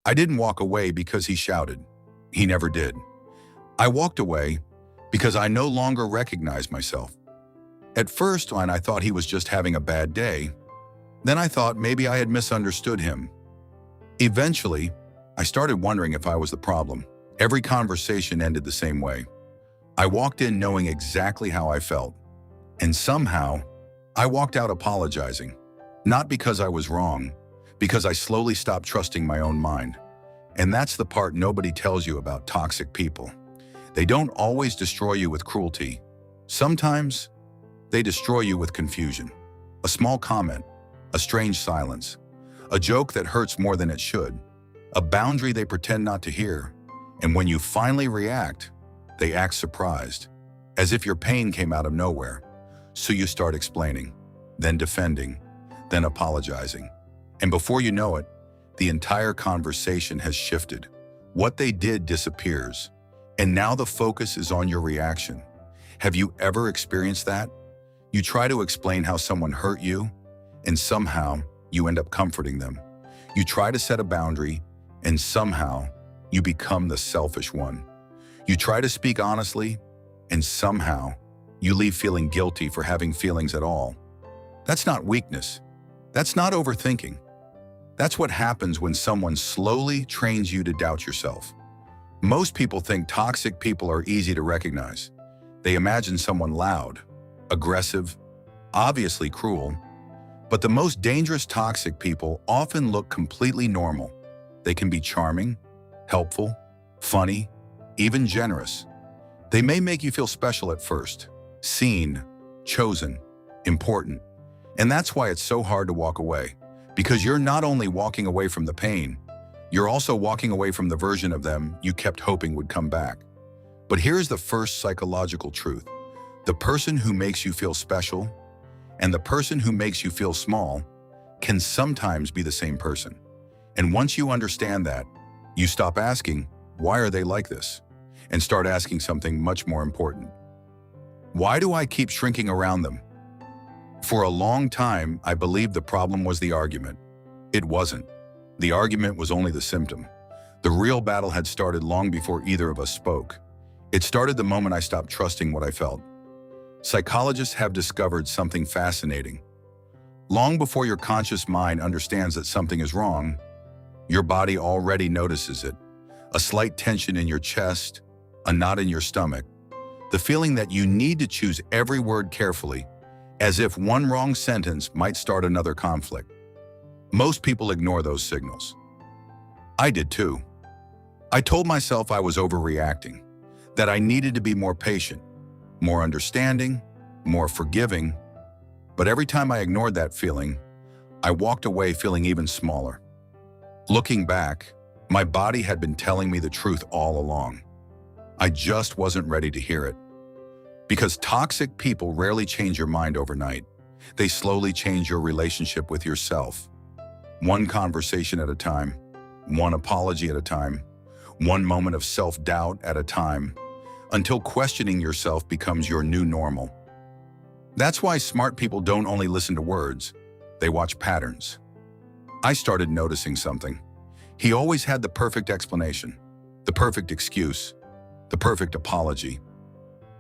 I didn't walk away because he shouted. He never did. I walked away because I no longer recognized myself. At first, when I thought he was just having a bad day, then I thought maybe I had misunderstood him. Eventually, I started wondering if I was the problem. Every conversation ended the same way. I walked in knowing exactly how I felt, and somehow, I walked out apologizing. Not because I was wrong, because I slowly stopped trusting my own mind. And that's the part nobody tells you about toxic people. They don't always destroy you with cruelty. Sometimes, they destroy you with confusion. A small comment, a strange silence, a joke that hurts more than it should, a boundary they pretend not to hear. And when you finally react, they act surprised, as if your pain came out of nowhere. So you start explaining, then defending, then apologizing. And before you know it, the entire conversation has shifted. What they did disappears, and now the focus is on your reaction. Have you ever experienced that? You try to explain how someone hurt you, and somehow you end up comforting them. You try to set a boundary, and somehow you become the selfish one. You try to speak honestly, and somehow you leave feeling guilty for having feelings at all. That's not weakness. That's not overthinking. That's what happens when someone slowly trains you to doubt yourself. Most people think toxic people are easy to recognize. They imagine someone loud, aggressive, obviously cruel. But the most dangerous toxic people often look completely normal. They can be charming, helpful, funny, even generous. They may make you feel special at first, seen, chosen, important. And that's why it's so hard to walk away. Because you're not only walking away from the pain, you're also walking away from the version of them you kept hoping would come back. But here's the first psychological truth. The person who makes you feel special and the person who makes you feel small can sometimes be the same person. And once you understand that, you stop asking, why are they like this? And start asking something much more important. Why do I keep shrinking around them? For a long time, I believed the problem was the argument. It wasn't. The argument was only the symptom. The real battle had started long before either of us spoke. It started the moment I stopped trusting what I felt. Psychologists have discovered something fascinating. Long before your conscious mind understands that something is wrong, your body already notices it. A slight tension in your chest, a knot in your stomach, the feeling that you need to choose every word carefully, as if one wrong sentence might start another conflict. Most people ignore those signals. I did too. I told myself I was overreacting, that I needed to be more patient, more understanding, more forgiving. But every time I ignored that feeling, I walked away feeling even smaller. Looking back, my body had been telling me the truth all along. I just wasn't ready to hear it. Because toxic people rarely change your mind overnight. They slowly change your relationship with yourself. One conversation at a time, one apology at a time, one moment of self-doubt at a time, until questioning yourself becomes your new normal. That's why smart people don't only listen to words, they watch patterns. I started noticing something. He always had the perfect explanation, the perfect excuse, the perfect apology.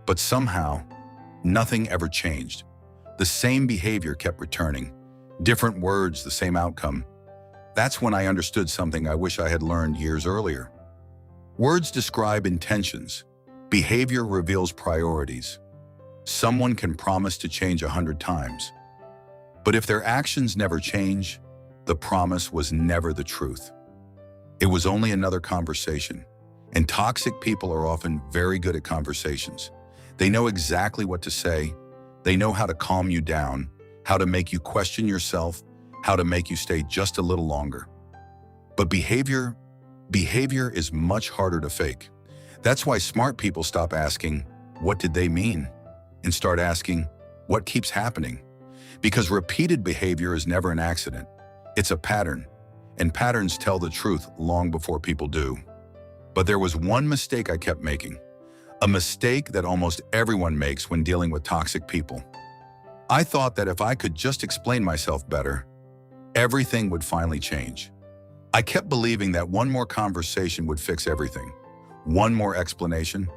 But somehow, nothing ever changed. The same behavior kept returning. Different words, the same outcome. That's when I understood something I wish I had learned years earlier. Words describe intentions. Behavior reveals priorities. Someone can promise to change 100 times. But if their actions never change, the promise was never the truth. It was only another conversation. And toxic people are often very good at conversations. They know exactly what to say. They know how to calm you down, how to make you question yourself, how to make you stay just a little longer. But behavior is much harder to fake. That's why smart people stop asking, what did they mean? And start asking, what keeps happening? Because repeated behavior is never an accident. It's a pattern, and patterns tell the truth long before people do. But there was one mistake I kept making. A mistake that almost everyone makes when dealing with toxic people. I thought that if I could just explain myself better, everything would finally change. I kept believing that one more conversation would fix everything. One more explanation,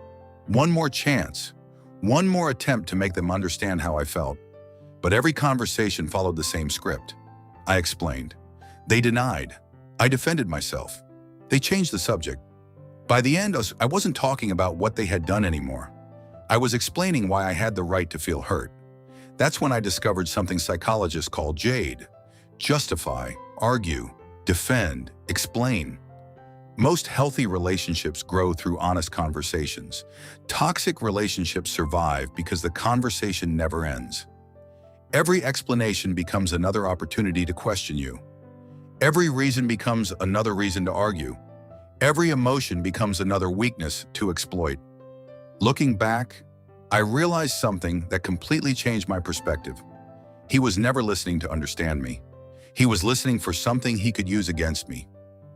one more chance, one more attempt to make them understand how I felt. But every conversation followed the same script. I explained. They denied. I defended myself. They changed the subject. By the end, I wasn't talking about what they had done anymore. I was explaining why I had the right to feel hurt. That's when I discovered something psychologists call JADE. Justify, argue, defend, explain. Most healthy relationships grow through honest conversations. Toxic relationships survive because the conversation never ends. Every explanation becomes another opportunity to question you. Every reason becomes another reason to argue. Every emotion becomes another weakness to exploit. Looking back, I realized something that completely changed my perspective. He was never listening to understand me. He was listening for something he could use against me.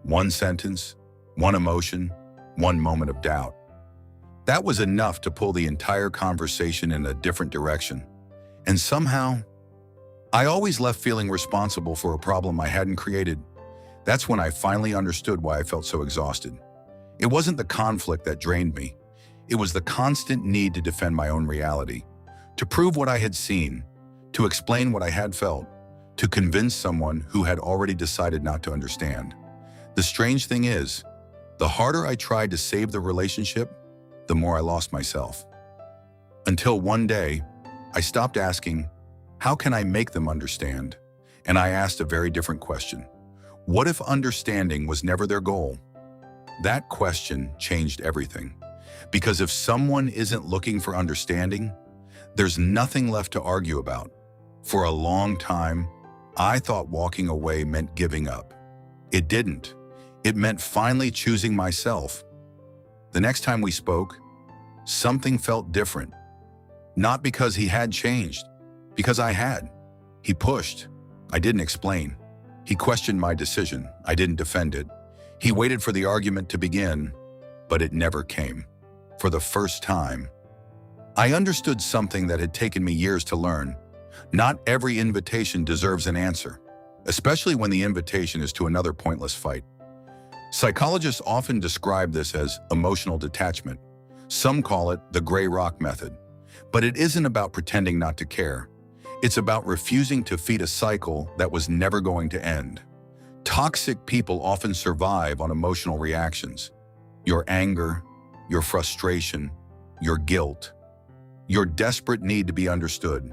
One sentence, one emotion, one moment of doubt. That was enough to pull the entire conversation in a different direction. And somehow, I always left feeling responsible for a problem I hadn't created. That's when I finally understood why I felt so exhausted. It wasn't the conflict that drained me. It was the constant need to defend my own reality, to prove what I had seen, to explain what I had felt, to convince someone who had already decided not to understand. The strange thing is, the harder I tried to save the relationship, the more I lost myself. Until one day, I stopped asking, how can I make them understand? And I asked a very different question. What if understanding was never their goal? That question changed everything. Because if someone isn't looking for understanding, there's nothing left to argue about. For a long time, I thought walking away meant giving up. It didn't. It meant finally choosing myself. The next time we spoke, something felt different. Not because he had changed, because I had. He pushed. I didn't explain. He questioned my decision. I didn't defend it. He waited for the argument to begin, but it never came. For the first time, I understood something that had taken me years to learn. Not every invitation deserves an answer, especially when the invitation is to another pointless fight. Psychologists often describe this as emotional detachment. Some call it the gray rock method. But it isn't about pretending not to care. It's about refusing to feed a cycle that was never going to end. Toxic people often survive on emotional reactions. Your anger, your frustration, your guilt, your desperate need to be understood.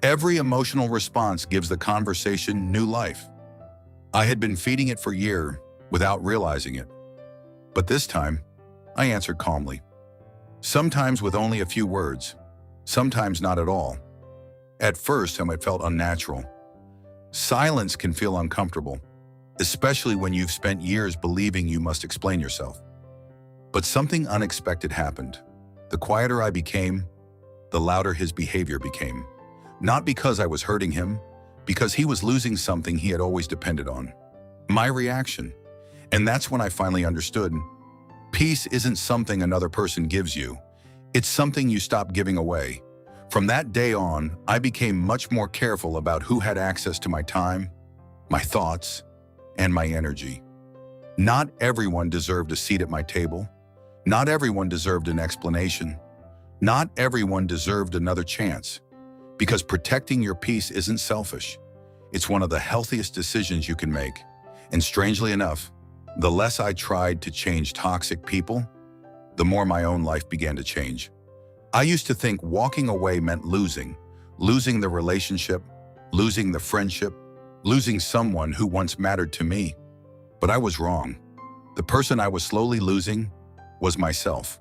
Every emotional response gives the conversation new life. I had been feeding it for years without realizing it. But this time, I answered calmly. Sometimes with only a few words, sometimes not at all. At first, it felt unnatural. Silence can feel uncomfortable, especially when you've spent years believing you must explain yourself. But something unexpected happened. The quieter I became, the louder his behavior became. Not because I was hurting him, because he was losing something he had always depended on. My reaction. And that's when I finally understood. Peace isn't something another person gives you. It's something you stop giving away. From that day on, I became much more careful about who had access to my time, my thoughts, and my energy. Not everyone deserved a seat at my table. Not everyone deserved an explanation. Not everyone deserved another chance. Because protecting your peace isn't selfish. It's one of the healthiest decisions you can make. And strangely enough, the less I tried to change toxic people, the more my own life began to change. I used to think walking away meant losing the relationship, losing the friendship, losing someone who once mattered to me. But I was wrong. The person I was slowly losing was myself.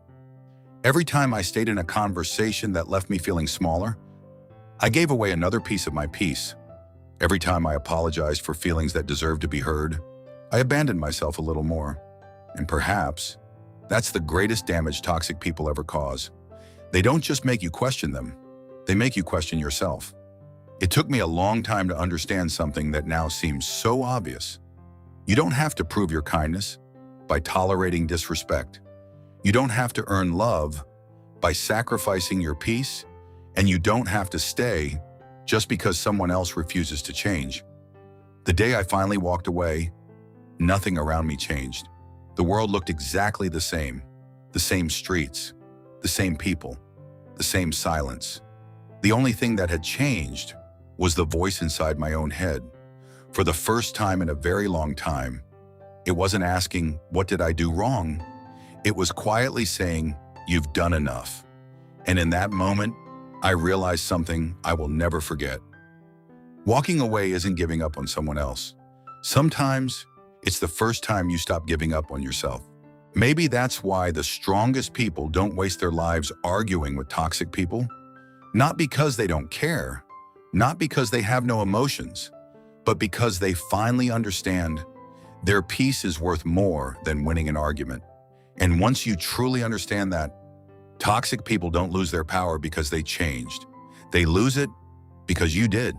Every time I stayed in a conversation that left me feeling smaller, I gave away another piece of my peace. Every time I apologized for feelings that deserved to be heard, I abandoned myself a little more. And perhaps that's the greatest damage toxic people ever cause. They don't just make you question them, they make you question yourself. It took me a long time to understand something that now seems so obvious. You don't have to prove your kindness by tolerating disrespect. You don't have to earn love by sacrificing your peace, and you don't have to stay just because someone else refuses to change. The day I finally walked away, nothing around me changed. The world looked exactly the same streets, the same people, the same silence. The only thing that had changed was the voice inside my own head. For the first time in a very long time, it wasn't asking, "What did I do wrong?" It was quietly saying, "You've done enough." And in that moment, I realized something I will never forget. Walking away isn't giving up on someone else. Sometimes, it's the first time you stop giving up on yourself. Maybe that's why the strongest people don't waste their lives arguing with toxic people. Not because they don't care, not because they have no emotions, but because they finally understand their peace is worth more than winning an argument. And once you truly understand that, toxic people don't lose their power because they changed. They lose it because you did.